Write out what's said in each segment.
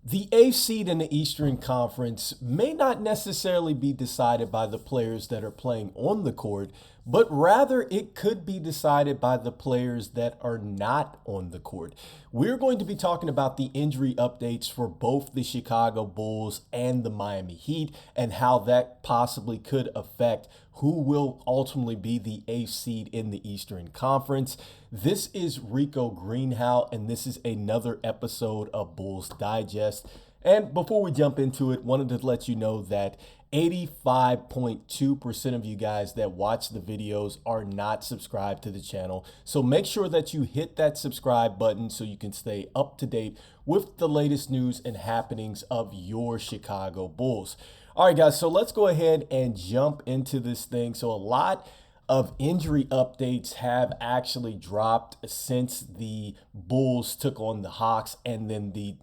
The eighth seed in the Eastern Conference may not necessarily be decided by the players that are playing on the court, but rather it could be decided by the players that are not on the court. We're going to be talking about the injury updates for both the Chicago Bulls and the Miami Heat and how that possibly could affect who will ultimately be the eighth seed in the Eastern Conference. This is Rico Greenhowe, and this is another episode of Bulls Digest. And before we jump into it, wanted to let you know that 85.2% of you guys that watch the videos are not subscribed to the channel. So make sure that you hit that subscribe button so you can stay up to date with the latest news and happenings of your Chicago Bulls. All right, guys, so let's go ahead and jump into this thing. So a lot of injury updates have actually dropped since the Bulls took on the Hawks and then the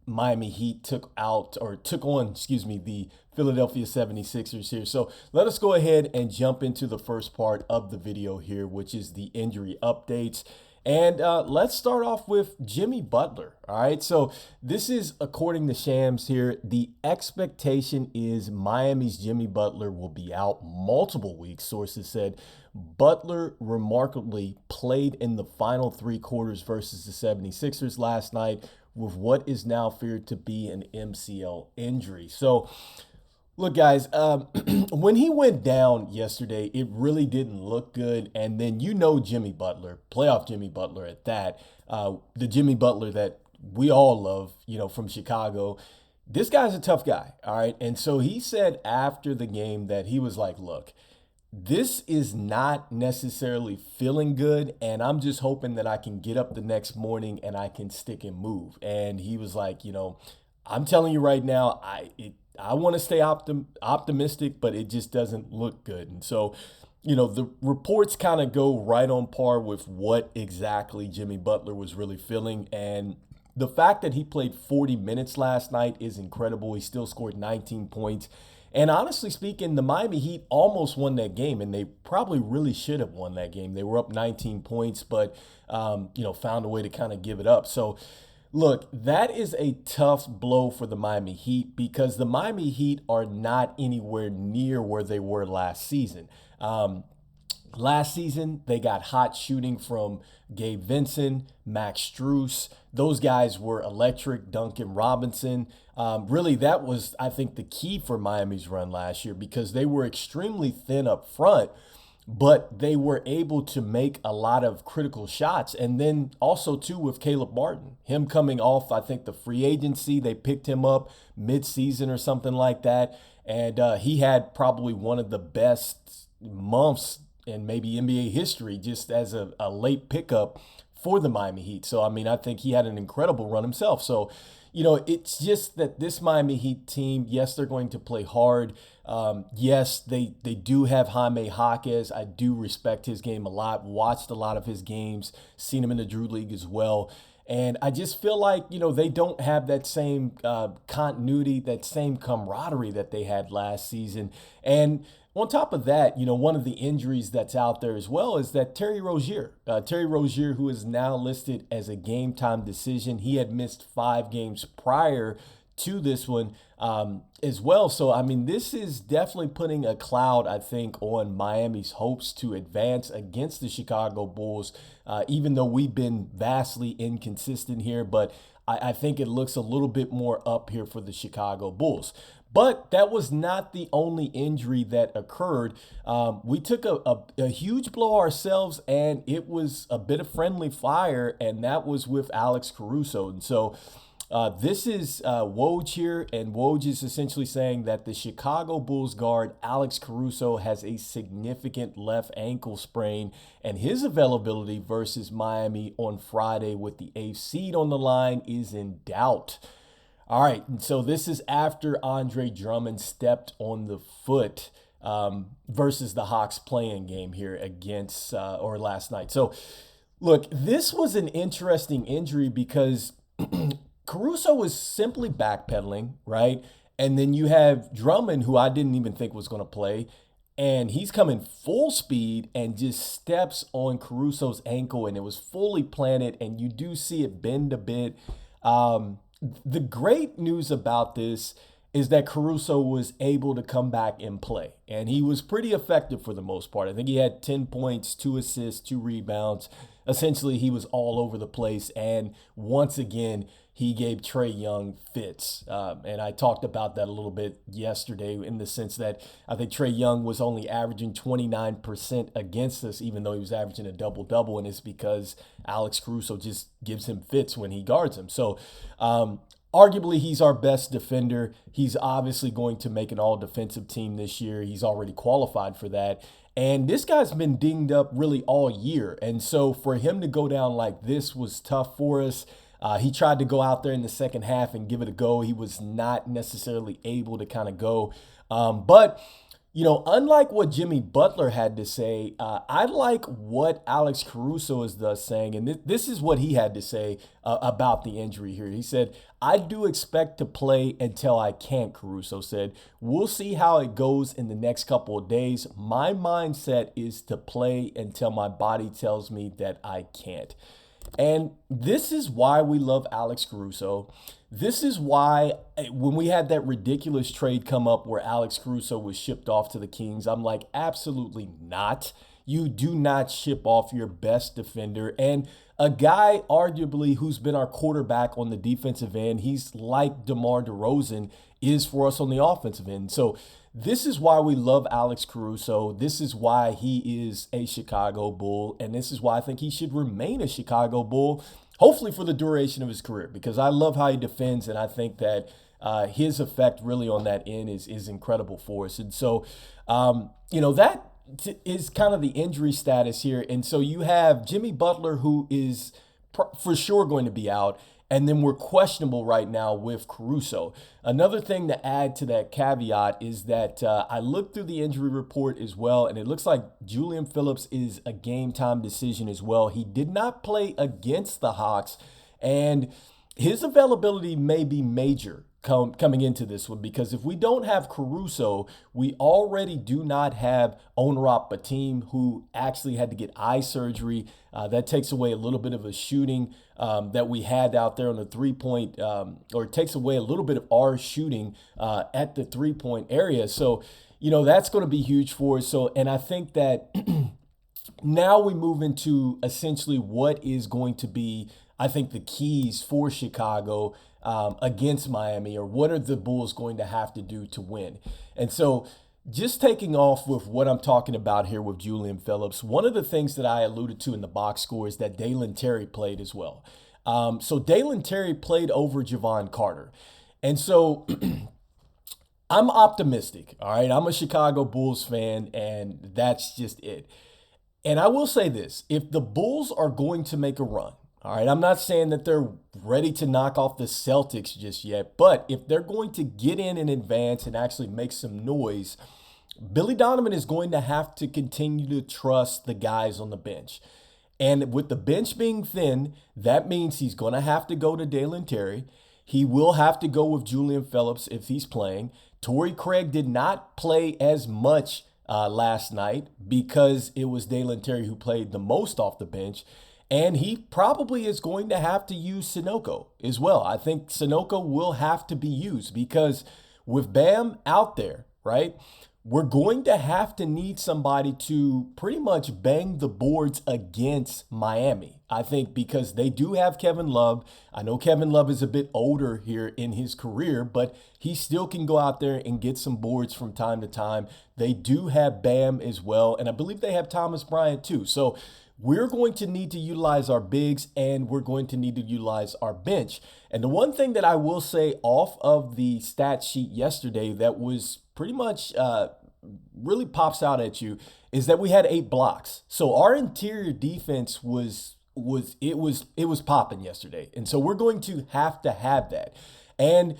Miami Heat took on, the Philadelphia 76ers here. So let us go ahead and jump into the first part of the video here, which is the injury updates. And let's start off with Jimmy Butler. All right. So this is according to Shams here. The expectation is Miami's Jimmy Butler will be out multiple weeks. Sources said Butler remarkably played in the final three quarters versus the 76ers last night with what is now feared to be an MCL injury. So look, guys, when he went down yesterday, it really didn't look good. And then Jimmy Butler, playoff Jimmy Butler at that, the Jimmy Butler that we all love, from Chicago. This guy's a tough guy, all right? And so he said after the game that he was like, look, this is not necessarily feeling good, and I'm just hoping that I can get up the next morning and I can stick and move. And he was like, I'm telling you right now, I want to stay optimistic, but it just doesn't look good. And so, the reports kind of go right on par with what exactly Jimmy Butler was really feeling. And the fact that he played 40 minutes last night is incredible. He still scored 19 points. And honestly speaking, the Miami Heat almost won that game, and they probably really should have won that game. They were up 19 points, but, found a way to kind of give it up. So, look, that is a tough blow for the Miami Heat because the Miami Heat are not anywhere near where they were last season. Last season, they got hot shooting from Gabe Vincent, Max Strus. Those guys were electric. Duncan Robinson. Really, that was, I think, the key for Miami's run last year because they were extremely thin up front, but they were able to make a lot of critical shots. And then also, too, with Caleb Martin, him coming off, I think, the free agency, they picked him up mid-season or something like that. And he had probably one of the best months in maybe NBA history just as a late pickup for the Miami Heat. So, I think he had an incredible run himself. So, it's just that this Miami Heat team, yes, they're going to play hard. Yes, they do have Jaime Jaquez. I do respect his game a lot, watched a lot of his games, seen him in the Drew League as well. And I just feel like, they don't have that same continuity, that same camaraderie that they had last season. And on top of that, one of the injuries that's out there as well is that Terry Rozier, who is now listed as a game time decision, he had missed 5 games prior to this one as well. So, this is definitely putting a cloud, I think, on Miami's hopes to advance against the Chicago Bulls, even though we've been vastly inconsistent here. But I think it looks a little bit more up here for the Chicago Bulls. But that was not the only injury that occurred. We took a huge blow ourselves, and it was a bit of friendly fire, and that was with Alex Caruso. And so this is Woj here, and Woj is essentially saying that the Chicago Bulls guard Alex Caruso has a significant left ankle sprain, and his availability versus Miami on Friday with the 8th seed on the line is in doubt. All right, and so this is after Andre Drummond stepped on the foot versus the Hawks playing game here against or last night. So, look, this was an interesting injury because Caruso was simply backpedaling, right? And then you have Drummond, who I didn't even think was going to play, and he's coming full speed and just steps on Caruso's ankle, and it was fully planted, and you do see it bend a bit. The great news about this is that Caruso was able to come back and play. And he was pretty effective for the most part. I think he had 10 points, 2 assists, 2 rebounds. Essentially, he was all over the place. And once again, he gave Trae Young fits. And I talked about that a little bit yesterday in the sense that I think Trae Young was only averaging 29% against us, even though he was averaging a double-double. And it's because Alex Caruso just gives him fits when he guards him. So, arguably, he's our best defender. He's obviously going to make an all-defensive team this year. He's already qualified for that. And this guy's been dinged up really all year. And so for him to go down like this was tough for us. He tried to go out there in the second half and give it a go. He was not necessarily able to kind of go. But unlike what Jimmy Butler had to say, I like what Alex Caruso is thus saying. And this is what he had to say about the injury here. He said, "I do expect to play until I can't," Caruso said. "We'll see how it goes in the next couple of days. My mindset is to play until my body tells me that I can't." And this is why we love Alex Caruso. This is why when we had that ridiculous trade come up where Alex Caruso was shipped off to the Kings, I'm like, absolutely not. You do not ship off your best defender. And a guy arguably who's been our quarterback on the defensive end, he's like DeMar DeRozan is for us on the offensive end. So this is why we love Alex Caruso. This is why he is a Chicago Bull. And this is why I think he should remain a Chicago Bull, hopefully for the duration of his career, because I love how he defends. And I think that his effect really on that end is incredible for us. And so, that is kind of the injury status here. And so you have Jimmy Butler, who is for sure going to be out. And then we're questionable right now with Caruso. Another thing to add to that caveat is that I looked through the injury report as well, and it looks like Julian Phillips is a game time decision as well. He did not play against the Hawks, and his availability may be major coming into this one, because if we don't have Caruso, we already do not have Onuralp Batim, who actually had to get eye surgery. That takes away a little bit of a shooting that we had out there on the 3-point, or it takes away a little bit of our shooting at the 3-point area. So, that's going to be huge for us. So, and I think that now we move into essentially what is going to be, I think, the keys for Chicago against Miami, or what are the Bulls going to have to do to win? And so just taking off with what I'm talking about here with Julian Phillips, one of the things that I alluded to in the box score is that Dalen Terry played as well. So Dalen Terry played over Javon Carter. And so I'm optimistic, all right? I'm a Chicago Bulls fan, and that's just it. And I will say this, if the Bulls are going to make a run, all right, I'm not saying that they're ready to knock off the Celtics just yet, but if they're going to get in advance and actually make some noise, Billy Donovan is going to have to continue to trust the guys on the bench. And with the bench being thin, that means he's going to have to go to Dalen Terry. He will have to go with Julian Phillips if he's playing. Torrey Craig did not play as much last night because it was Dalen Terry who played the most off the bench. And he probably is going to have to use Sunoco as well. I think Sunoco will have to be used because with Bam out there, right, we're going to have to need somebody to pretty much bang the boards against Miami. I think because they do have Kevin Love. I know Kevin Love is a bit older here in his career, but he still can go out there and get some boards from time to time. They do have Bam as well, and I believe they have Thomas Bryant too. So we're going to need to utilize our bigs, and we're going to need to utilize our bench. And the one thing that I will say off of the stat sheet yesterday that was pretty much really pops out at you is that we had 8 blocks. So our interior defense was popping yesterday. And so we're going to have that. And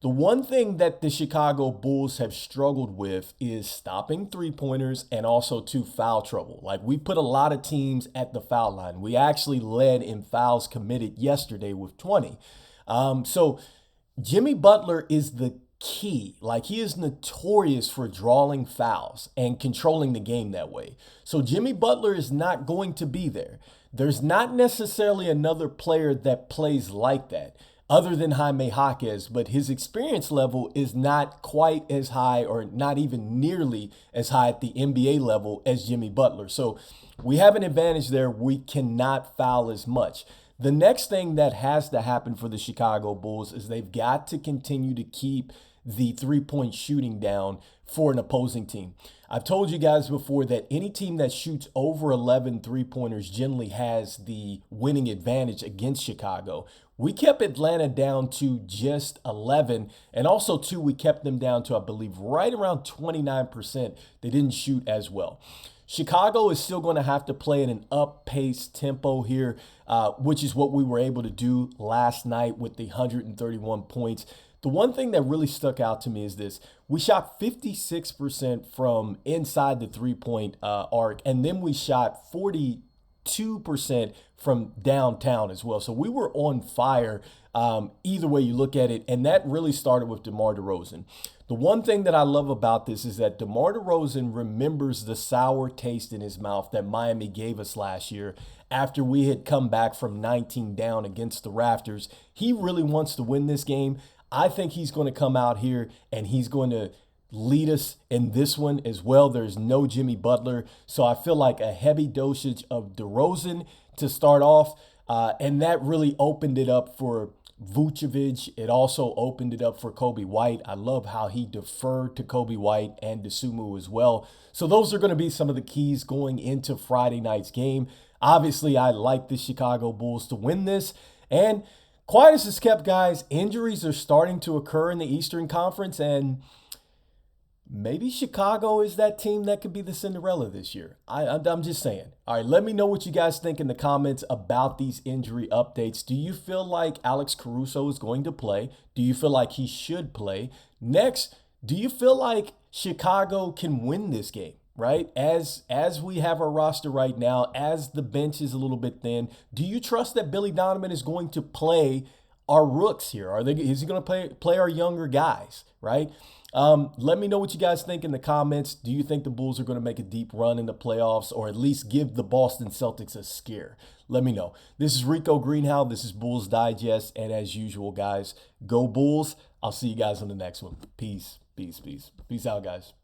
the one thing that the Chicago Bulls have struggled with is stopping 3-pointers and also to foul trouble. Like, we put a lot of teams at the foul line. We actually led in fouls committed yesterday with 20. So Jimmy Butler is the key. Like, he is notorious for drawing fouls and controlling the game that way. So Jimmy Butler is not going to be there. There's not necessarily another player that plays like that. other than Jaime Jaquez, but his experience level is not quite as high or not even nearly as high at the NBA level as Jimmy Butler. So we have an advantage there. We cannot foul as much. The next thing that has to happen for the Chicago Bulls is they've got to continue to keep the three-point shooting down for an opposing team. I've told you guys before that any team that shoots over 11 three-pointers generally has the winning advantage against Chicago. We kept Atlanta down to just 11, and also, too, we kept them down to, I believe, right around 29%. They didn't shoot as well. Chicago is still going to have to play at an up-paced tempo here, which is what we were able to do last night with the 131 points. The one thing that really stuck out to me is this. We shot 56% from inside the three-point arc, and then we shot 42% from downtown as well. So we were on fire either way you look at it, and that really started with DeMar DeRozan. The one thing that I love about this is that DeMar DeRozan remembers the sour taste in his mouth that Miami gave us last year after we had come back from 19 down against the Raptors. He really wants to win this game. I think he's going to come out here and he's going to lead us in this one as well. There's no Jimmy Butler. So I feel like a heavy dosage of DeRozan to start off. And that really opened it up for Vucevic. It also opened it up for Kobe White. I love how he deferred to Kobe White and Dosunmu as well. So those are going to be some of the keys going into Friday night's game. Obviously, I like the Chicago Bulls to win this. And quiet as it's kept, guys, injuries are starting to occur in the Eastern Conference, and maybe Chicago is that team that could be the Cinderella this year. I'm just saying. All right, let me know what you guys think in the comments about these injury updates. Do you feel like Alex Caruso is going to play? Do you feel like he should play? Next, do you feel like Chicago can win this game? Right? As we have our roster right now, as the bench is a little bit thin, do you trust that Billy Donovan is going to play our rooks here? Is he going to play our younger guys? Right? Let me know what you guys think in the comments. Do you think the Bulls are going to make a deep run in the playoffs, or at least give the Boston Celtics a scare? Let me know. This is Rico Greenhowe. This is Bulls Digest. And as usual, guys, go Bulls. I'll see you guys on the next one. Peace, peace, peace. Peace out, guys.